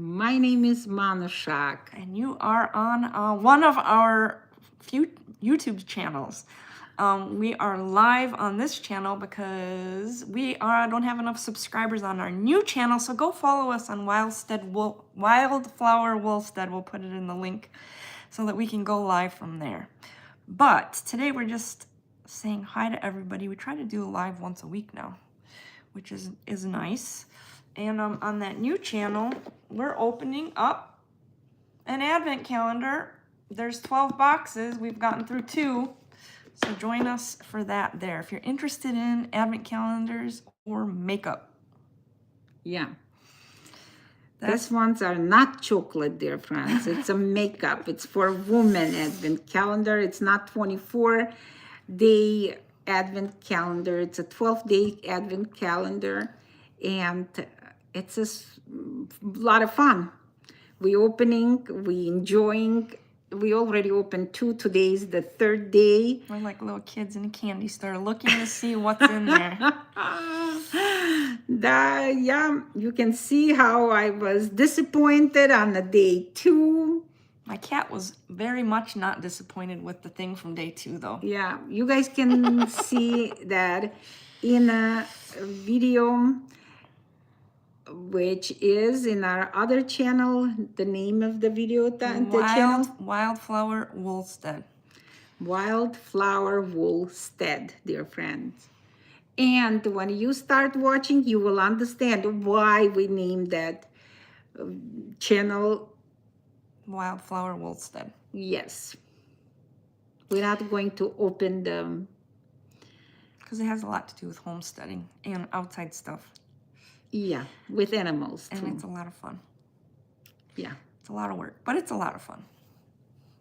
My name is Manushak. And you are on one of our few YouTube channels. We are live on this channel because we don't have enough subscribers on our new channel. So go follow us on Wildflower Woolstead. We'll put it in the link so that we can go live from there. But today we're just saying hi to everybody. We try to do a live once a week now, which is nice. And on that new channel, we're opening up an advent calendar. There's 12 boxes. We've gotten through 2. So join us for that there. If you're interested in advent calendars or makeup. Yeah. These ones are not chocolate, dear friends. It's a makeup. It's for women advent calendar. It's not 24-day advent calendar. It's a 12-day advent calendar. And it's a lot of fun. We opening, we enjoying. We already opened 2. Today's the 3rd day. We're like little kids in a candy store looking to see what's in there. Yeah, you can see how I was disappointed on the day 2. My cat was very much not disappointed with the thing from day 2, though. Yeah, you guys can see that in a video, which is in our other channel. The name of the video, the channel? Wildflower Woolstead. Wildflower Woolstead, dear friends. And when you start watching, you will understand why we named that channel Wildflower Woolstead. Yes. We're not going to open them. Because it has a lot to do with homesteading and outside stuff. Yeah, with animals too. And it's a lot of fun. Yeah. It's a lot of work, but it's a lot of fun.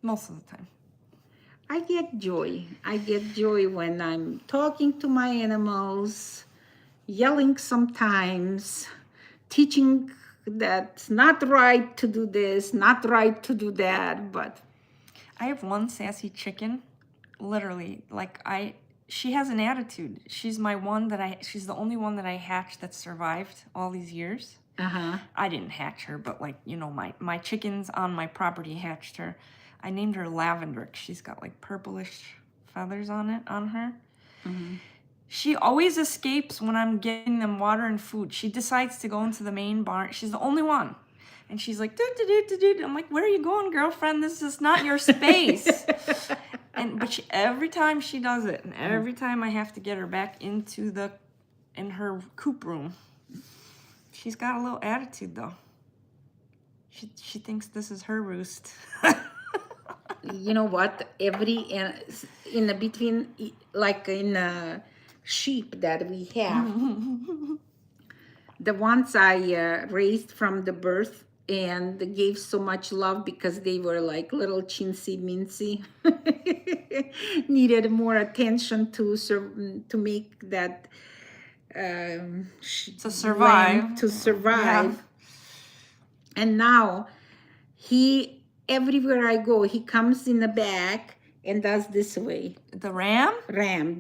Most of the time. I get joy. I get joy when I'm talking to my animals, yelling sometimes, teaching that's not right to do this, not right to do that, but... I have one sassy chicken, literally, she has an attitude. She's she's the only one that I hatched that survived all these years. Uh-huh. I didn't hatch her, but my chickens on my property hatched her. I named her Lavender. She's got like purplish feathers on her. Mm-hmm. She always escapes when I'm getting them water and food. She decides to go into the main barn. She's the only one. And she's like, do. I'm like, where are you going, girlfriend? This is not your space. But every time she does it, and every time I have to get her back in her coop room, she's got a little attitude though. She thinks this is her roost. You know what? In the between, like in sheep that we have, the ones I raised from the birth and gave so much love because they were like little chintzy mincy, needed more attention to make that to survive. Yeah. And now everywhere I go, he comes in the back and does this way. The ram? Ram,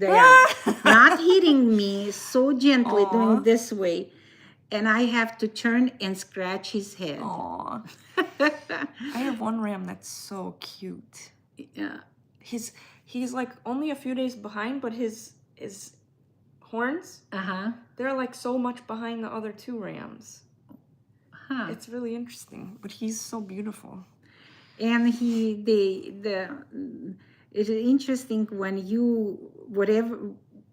not hitting me, so gently. Aww. Doing this way. And I have to turn and scratch his head. Aww. I have one ram that's so cute. Yeah. He's like only a few days behind, but his horns, they're like so much behind the other 2 rams. Huh. It's really interesting, but he's so beautiful. And it's interesting when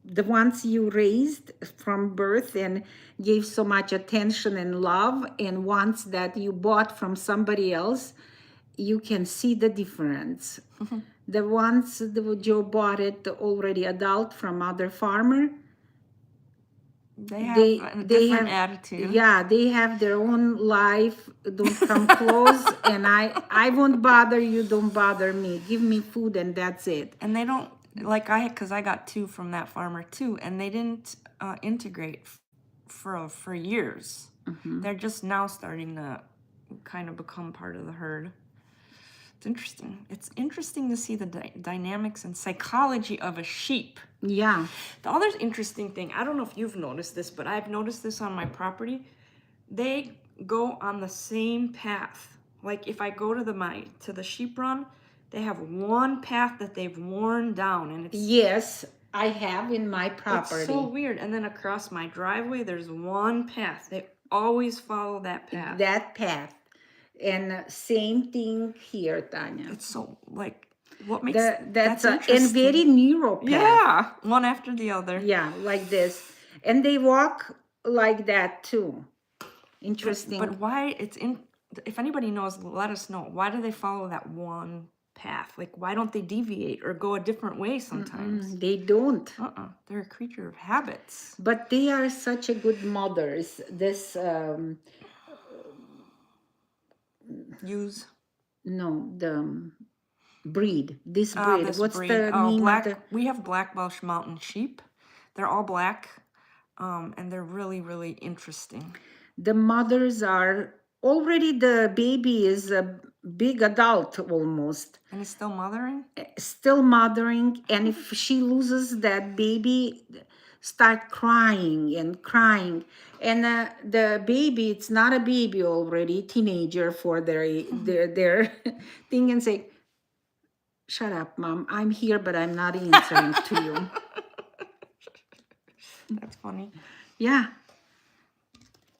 the ones you raised from birth and gave so much attention and love, and ones that you bought from somebody else, you can see the difference. Mm-hmm. The ones that Joe bought it already adult from other farmer, they have a different attitude. Yeah, they have their own life. Don't come close, and I won't bother you. Don't bother me. Give me food, and that's it. And they don't because I got 2 from that farmer too, and they didn't integrate for years. Mm-hmm. They're just now starting to kind of become part of the herd. It's interesting. It's interesting to see the dynamics and psychology of a sheep. Yeah. The other interesting thing, I don't know if you've noticed this, but I've noticed this on my property. They go on the same path. Like if I go to the sheep run, they have one path that they've worn down, and Yes, I have in my it's property. so weird. And then across my driveway, there's one path. They always follow that path. That path. And same thing here, Tanya. It's so like what makes That's and interesting. very narrow path. Yeah, one after the other. Yeah, like this. And they walk like that too. Interesting. But why it's in if anybody knows, let us know. Why do they follow that one path? Like why don't they deviate or go a different way sometimes? They don't. They're a creature of habits. But they are such a good mothers. This Use no, the breed. This breed. this What's breed. the name Black. of the We have black Welsh mountain sheep. They're all black, and they're really, really interesting. the mothers are already, the baby is a big adult almost. And it's still mothering? Still mothering, and if she loses that baby, start crying and crying. And the baby, it's not a baby already, teenager for their thing, and say, shut up, mom, I'm here, but I'm not answering to you. That's funny. Yeah.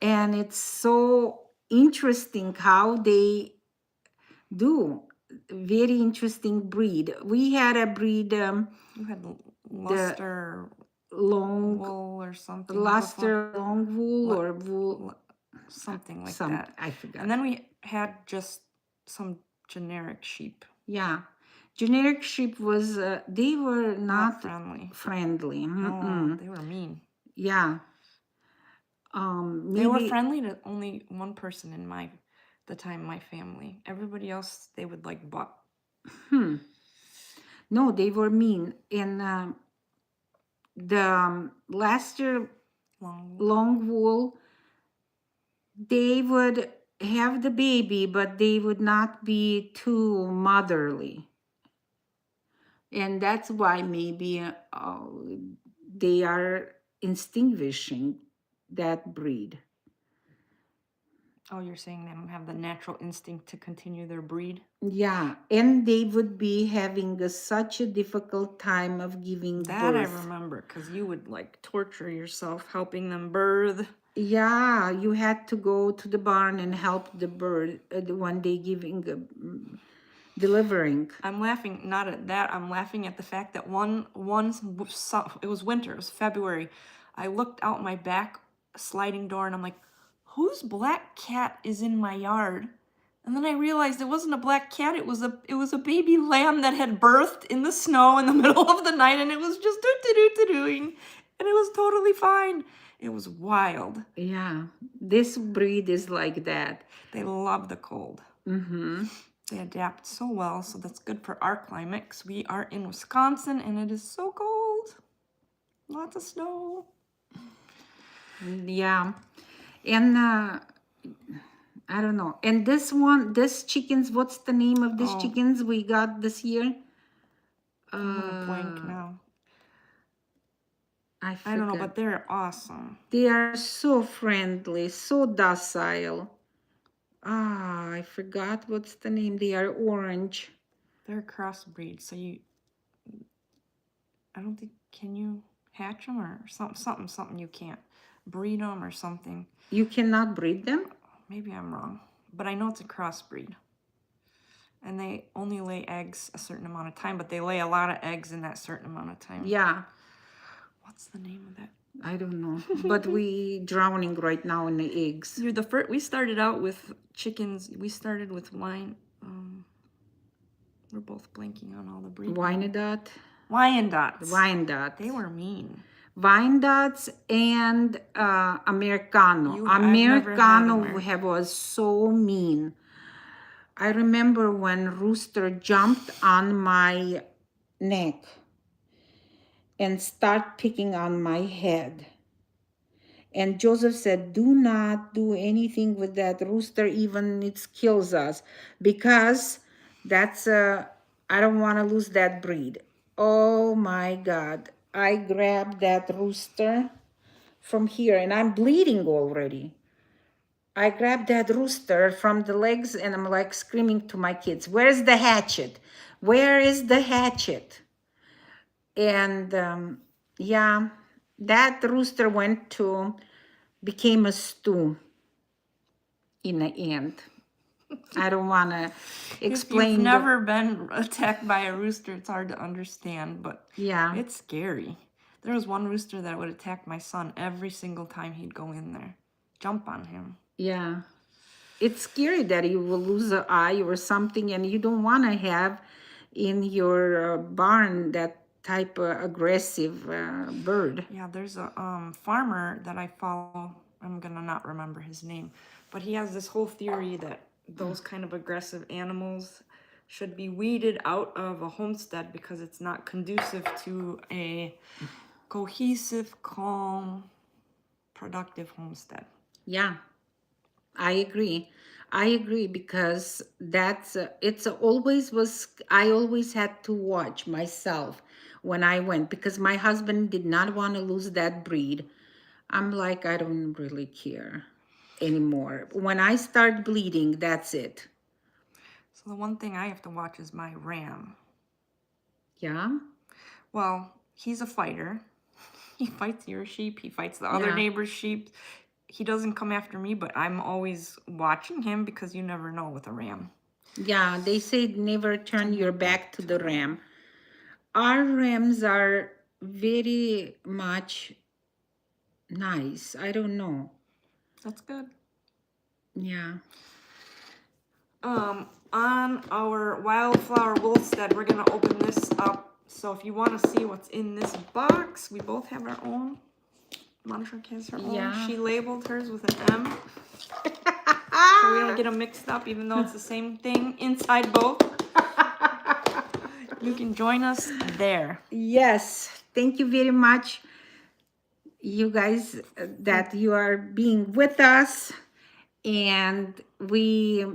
And it's so interesting how they do. Very interesting breed. We had a breed, You had luster long wool or something. luster long wool or wool, something like some, that. I forgot. And then we had just some generic sheep. Yeah, generic sheep was they were not friendly. friendly. No, they were mean. Yeah. They were Maybe friendly to only one person in my family. Everybody else they would like butt. no, they were mean. And the last year long wool, they would have the baby, but they would not be too motherly. And that's why maybe they are extinguishing that breed. Oh, you're saying they don't have the natural instinct to continue their breed? Yeah, and they would be having such a difficult time of giving That birth. I remember, because you would like torture yourself helping them birth. Yeah, you had to go to the barn and help the bird when they giving delivering. I'm laughing not at that. I'm laughing at the fact that it was winter. It was February. I looked out my back sliding door and I'm like, whose black cat is in my yard? And then I realized it wasn't a black cat. It was a baby lamb that had birthed in the snow in the middle of the night, and it was just doing, and it was totally fine. It was wild. Yeah, this breed is like that. They love the cold. They adapt so well, so that's good for our climate, because we are in Wisconsin, and it is so cold. Lots of snow. Yeah, and I don't know. And this chickens, what's the name of these chickens we got this year? I'm blank now. I don't know, but they're awesome. They are so friendly, so docile. I forgot what's the name. They are orange. They're a crossbreed, so I don't think, can you hatch them or something you can't breed them or something? You cannot breed them? Maybe I'm wrong, but I know it's a crossbreed. And they only lay eggs a certain amount of time, but they lay a lot of eggs in that certain amount of time. Yeah. What's the name of that? I don't know, but we drowning right now in the eggs. You're the first. We started out with chickens. We started with wine. We're both blanking on all the breeds. Wyandotte. Wyandottes. They were mean. Wyandottes and Americano. Americano was so mean. I remember when Rooster jumped on my neck and start picking on my head. And Joseph said, do not do anything with that rooster, even it kills us, because that's I don't want to lose that breed. Oh my God. I grabbed that rooster from here and I'm bleeding already. I grabbed that rooster from the legs and I'm like screaming to my kids, "Where's the hatchet? Where is the hatchet?" And yeah, that rooster became a stew in the end. I don't want to If you've explain never been attacked by a rooster, it's hard to understand, but yeah. it's scary. There was one rooster that would attack my son every single time he'd go in there. Jump on him. Yeah. It's scary that you will lose an eye or something, and you don't want to have in your barn that type of aggressive bird. Yeah, there's a farmer that I follow. I'm gonna not remember his name, but he has this whole theory that those kind of aggressive animals should be weeded out of a homestead because it's not conducive to a cohesive, calm, productive homestead. Yeah, I agree. I agree because it's always was, I always had to watch myself when I went because my husband did not want to lose that breed. I'm like, I don't really care anymore. When I start bleeding, that's it. So the one thing I have to watch is my ram. Yeah. Well, he's a fighter. He fights your sheep. He fights the other Yeah. neighbor's sheep. He doesn't come after me, but I'm always watching him because you never know with a ram. Yeah, they say never turn your back to the ram. Our rams are very much nice. I don't know. That's good. Yeah. On our Wildflower Wolfstead, we're gonna open this up. So if you want to see what's in this box, we both have our own. Monica has her own. Yeah. She labeled hers with an M. So we don't get them mixed up, even though it's the same thing inside both. You can join us there. Yes. Thank you very much, you guys, that you are being with us. And we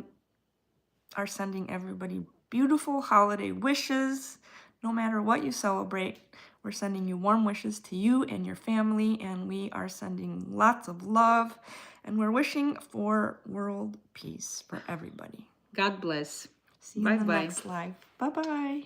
Are sending everybody beautiful holiday wishes. No matter what you celebrate, we're sending you warm wishes to you and your family, and we are sending lots of love, and we're wishing for world peace for everybody. God bless. See you in the Bye-bye. next live. Bye-bye.